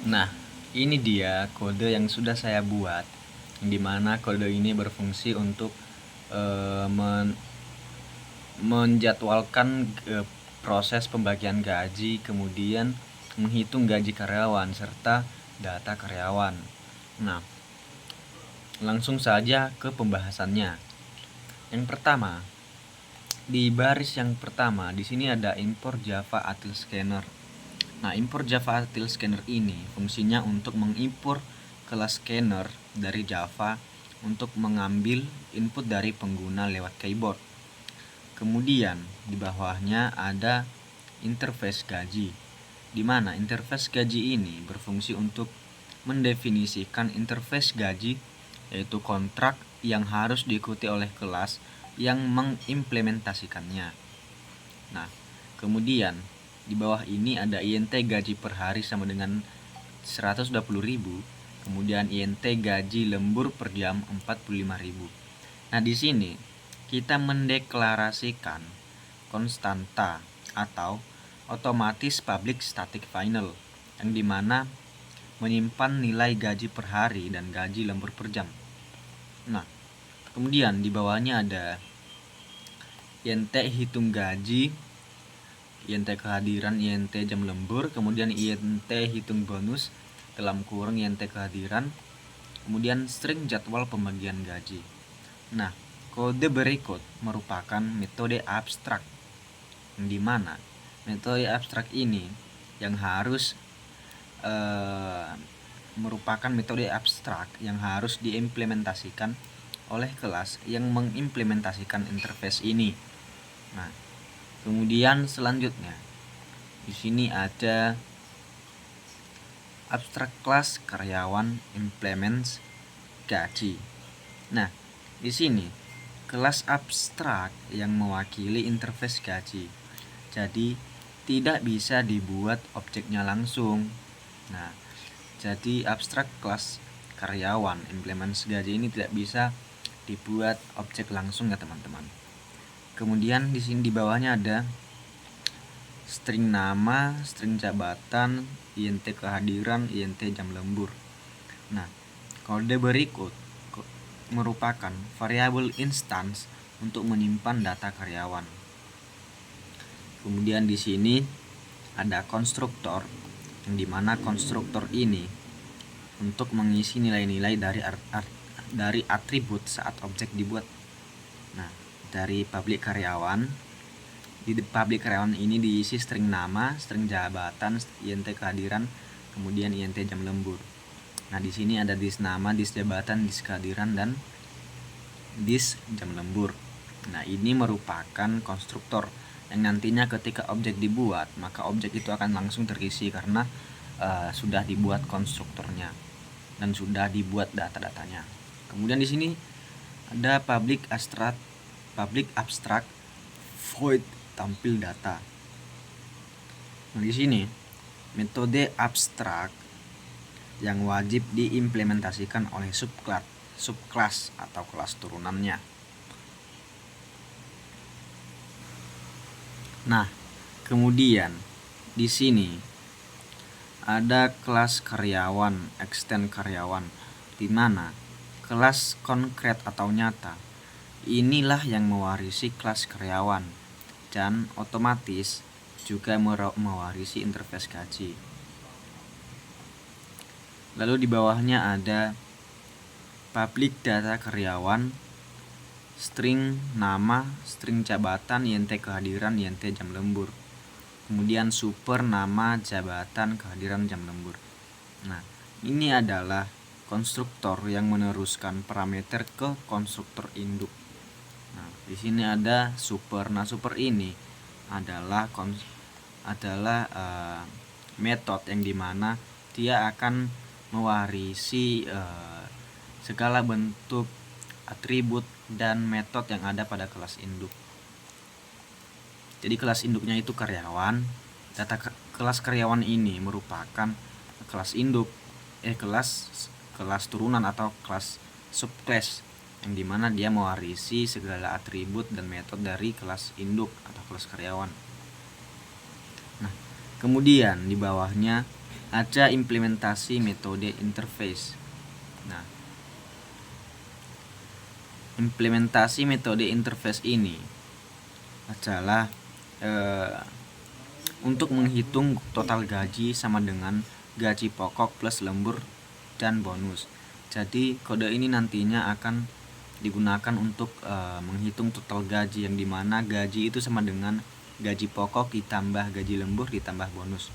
Nah, ini dia kode yang sudah saya buat, yang dimana kode ini berfungsi untuk menjadwalkan proses pembagian gaji, kemudian menghitung gaji karyawan serta data karyawan. Nah, langsung saja ke pembahasannya. Yang pertama, di baris yang pertama di sini ada import Java Util Scanner. Nah, import Java Util Scanner ini fungsinya untuk mengimpor kelas scanner dari Java untuk mengambil input dari pengguna lewat keyboard. Kemudian di bawahnya ada interface gaji, di mana interface gaji ini berfungsi untuk mendefinisikan interface gaji, yaitu kontrak yang harus diikuti oleh kelas yang mengimplementasikannya. Nah, kemudian di bawah ini ada INT gaji per hari sama dengan 120.000, kemudian INT gaji lembur per jam 45.000. Nah, di sini kita mendeklarasikan konstanta atau otomatis public static final, yang dimana menyimpan nilai gaji per hari dan gaji lembur per jam. Nah, kemudian di bawahnya ada INT hitung gaji, INT kehadiran, INT jam lembur, kemudian INT hitung bonus dalam kurung INT kehadiran, kemudian string jadwal pembagian gaji. Nah, kode berikut merupakan metode abstrak, yang dimana metode abstrak ini yang harus merupakan metode abstrak yang harus diimplementasikan oleh kelas yang mengimplementasikan interface ini. Nah, kemudian selanjutnya di sini ada abstrak class karyawan implements gaji. Nah, di sini kelas abstrak yang mewakili interface gaji. Jadi tidak bisa dibuat objeknya langsung. Nah, jadi abstrak kelas karyawan implements gaji ini tidak bisa dibuat objek langsung ya teman-teman. Kemudian di sini di bawahnya ada string nama, string jabatan, INT kehadiran, INT jam lembur. Nah, kode berikut merupakan variabel instance untuk menyimpan data karyawan. Kemudian di sini ada konstruktor, yang dimana konstruktor ini untuk mengisi nilai-nilai dari atribut saat objek dibuat. Nah, dari public karyawan, di public karyawan ini diisi string nama, string jabatan, INT kehadiran, kemudian INT jam lembur. Nah, di sini ada dis nama, dis jabatan, dis kehadiran, dan dis jam lembur. Nah, ini merupakan konstruktor yang nantinya ketika objek dibuat, maka objek itu akan langsung terisi karena sudah dibuat konstruktornya dan sudah dibuat data-datanya. Kemudian di sini ada public abstract void tampil data. Nah, di sini metode abstrak yang wajib diimplementasikan oleh subclass atau kelas turunannya. Nah, kemudian di sini ada kelas karyawan, extend karyawan, di mana kelas konkret atau nyata inilah yang mewarisi kelas karyawan dan otomatis juga mewarisi interface gaji. Lalu di bawahnya ada public data karyawan, string nama, string jabatan, INT kehadiran, INT jam lembur. Kemudian super nama, jabatan, kehadiran, jam lembur. Nah, ini adalah konstruktor yang meneruskan parameter ke konstruktor induk. Nah, di sini ada super. Nah, super ini adalah metode yang dimana dia akan mewarisi segala bentuk atribut dan metode yang ada pada kelas induk. Jadi kelas induknya itu karyawan. Data kelas karyawan ini merupakan kelas induk, kelas turunan atau kelas subclass, yang dimana dia mewarisi segala atribut dan metode dari kelas induk atau kelas karyawan. Nah, kemudian di bawahnya ada implementasi metode interface. Nah, implementasi metode interface ini adalah untuk menghitung total gaji sama dengan gaji pokok plus lembur dan bonus. Jadi kode ini nantinya akan digunakan untuk menghitung total gaji, yang dimana gaji itu sama dengan gaji pokok ditambah gaji lembur ditambah bonus.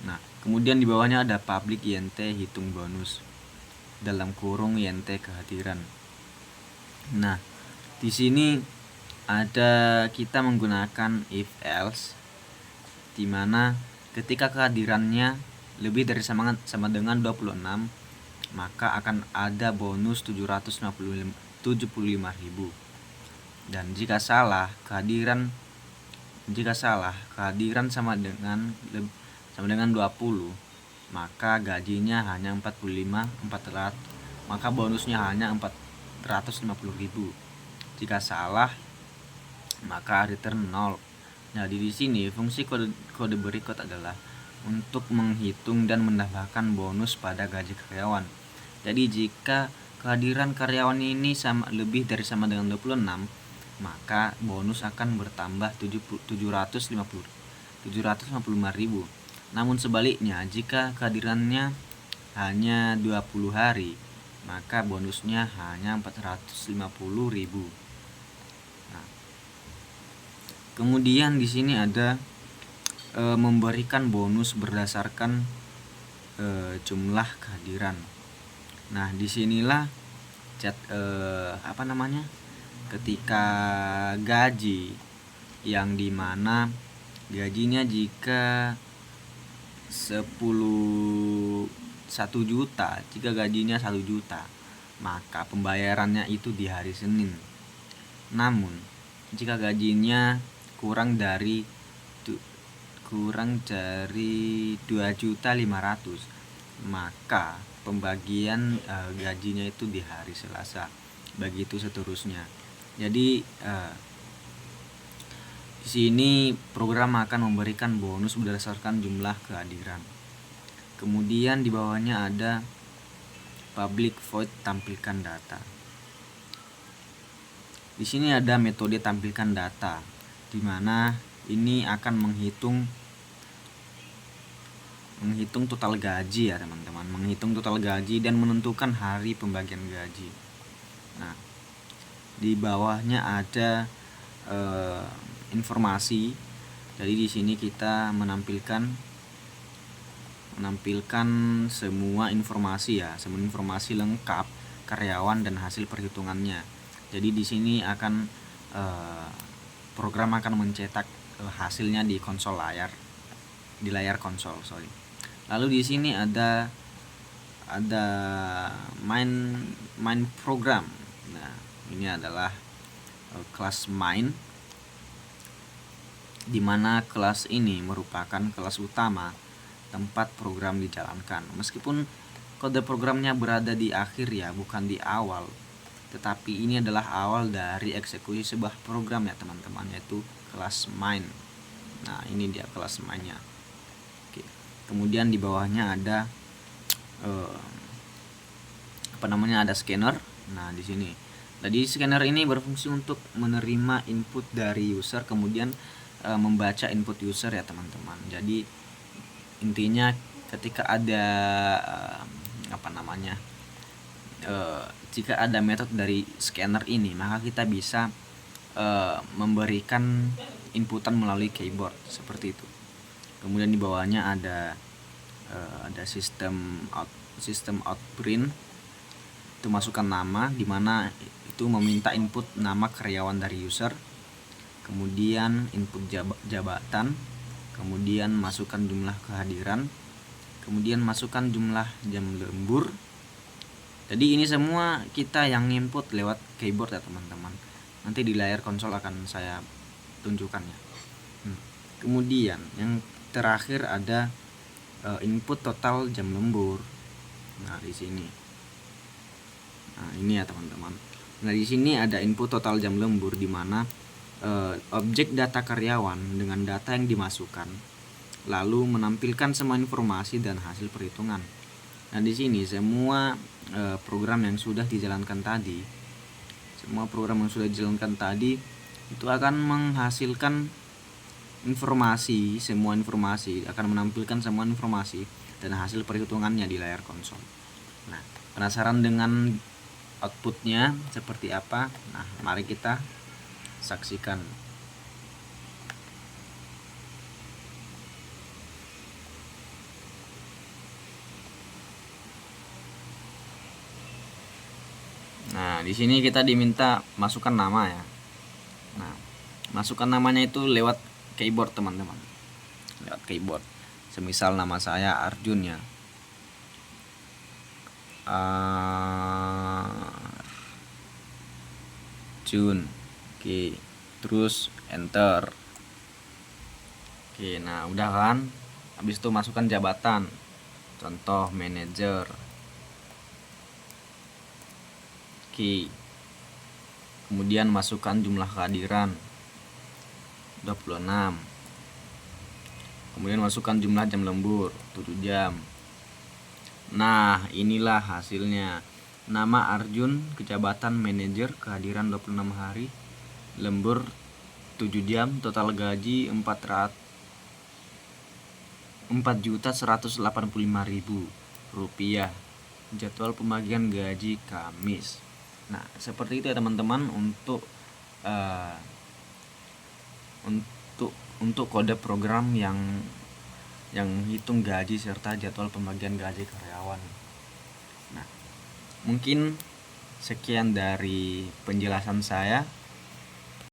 Nah, kemudian di bawahnya ada public INT hitung bonus dalam kurung INT kehadiran. Nah, di sini ada kita menggunakan if else, di mana ketika kehadirannya lebih dari sama dengan 26, maka akan ada bonus 775.000. Dan jika salah kehadiran sama dengan 20, maka gajinya hanya 400, maka bonusnya hanya 450.000. Jika salah, maka return 0. Nah, di sini fungsi kode berikut adalah untuk menghitung dan menambahkan bonus pada gaji karyawan. Jadi jika kehadiran karyawan ini lebih dari sama dengan 26, maka bonus akan bertambah 755.000. Namun sebaliknya, jika kehadirannya hanya 20 hari, maka bonusnya hanya 450.000. Nah, kemudian di sini ada memberikan bonus berdasarkan jumlah kehadiran. Nah, disinilah ketika gaji yang dimana gajinya jika 1 juta, jika gajinya 1 juta, maka pembayarannya itu di hari Senin. Namun jika gajinya kurang dari 2.500.000, maka pembagian gajinya itu di hari Selasa. Begitu seterusnya. Jadi di sini program akan memberikan bonus berdasarkan jumlah kehadiran. Kemudian di bawahnya ada public void tampilkan data. Di sini ada metode tampilkan data, di mana ini akan menghitung total gaji ya teman-teman, menghitung total gaji dan menentukan hari pembagian gaji. Nah, di bawahnya ada informasi. Jadi di sini kita menampilkan semua informasi ya, semua informasi lengkap karyawan dan hasil perhitungannya. Jadi di sini akan program akan mencetak hasilnya di layar konsol. Lalu di sini ada main program. Nah, ini adalah kelas main, di mana kelas ini merupakan kelas utama tempat program dijalankan. Meskipun kode programnya berada di akhir ya, bukan di awal, tetapi ini adalah awal dari eksekusi sebuah program ya teman-teman, yaitu kelas main. Nah, ini dia kelas mainnya. Oke. Kemudian di bawahnya ada ada scanner. Nah, di sini. Jadi scanner ini berfungsi untuk menerima input dari user, kemudian membaca input user ya teman-teman. Jadi intinya ketika ada jika ada metode dari scanner ini, maka kita bisa memberikan inputan melalui keyboard seperti itu. Kemudian di bawahnya ada sistem outprint, itu masukkan nama, di mana itu meminta input nama karyawan dari user, kemudian input jabatan, kemudian masukkan jumlah kehadiran, kemudian masukkan jumlah jam lembur. Jadi ini semua kita yang input lewat keyboard ya teman-teman. Nanti di layar konsol akan saya tunjukkan ya. Kemudian yang terakhir ada input total jam lembur. Nah, di sini. Nah, ini ya teman-teman. Nah, di sini ada input total jam lembur, di mana objek data karyawan dengan data yang dimasukkan lalu menampilkan semua informasi dan hasil perhitungan. Nah, di sini semua program yang sudah dijalankan tadi, itu akan menghasilkan semua informasi akan menampilkan semua informasi dan hasil perhitungannya di layar konsol. Nah, penasaran dengan outputnya seperti apa? Nah, mari kita saksikan. Nah, di sini kita diminta masukkan nama ya. Nah, masukkan namanya itu lewat keyboard, teman-teman. Lewat keyboard. Semisal nama saya Arjun ya. Arjun. Oke. Terus enter. Oke, nah udah kan? Habis itu masukkan jabatan. Contoh manajer. Oke. Kemudian masukkan jumlah kehadiran 26. Kemudian masukkan jumlah jam lembur 7 jam. Nah, inilah hasilnya. Nama Arjun, kejabatan manajer, kehadiran 26 hari, lembur 7 jam, total gaji 4.185.000 rupiah. Jadwal pembagian gaji Kamis. Nah, seperti itu ya teman-teman untuk kode program yang hitung gaji serta jadwal pembagian gaji karyawan. Nah, mungkin sekian dari penjelasan saya.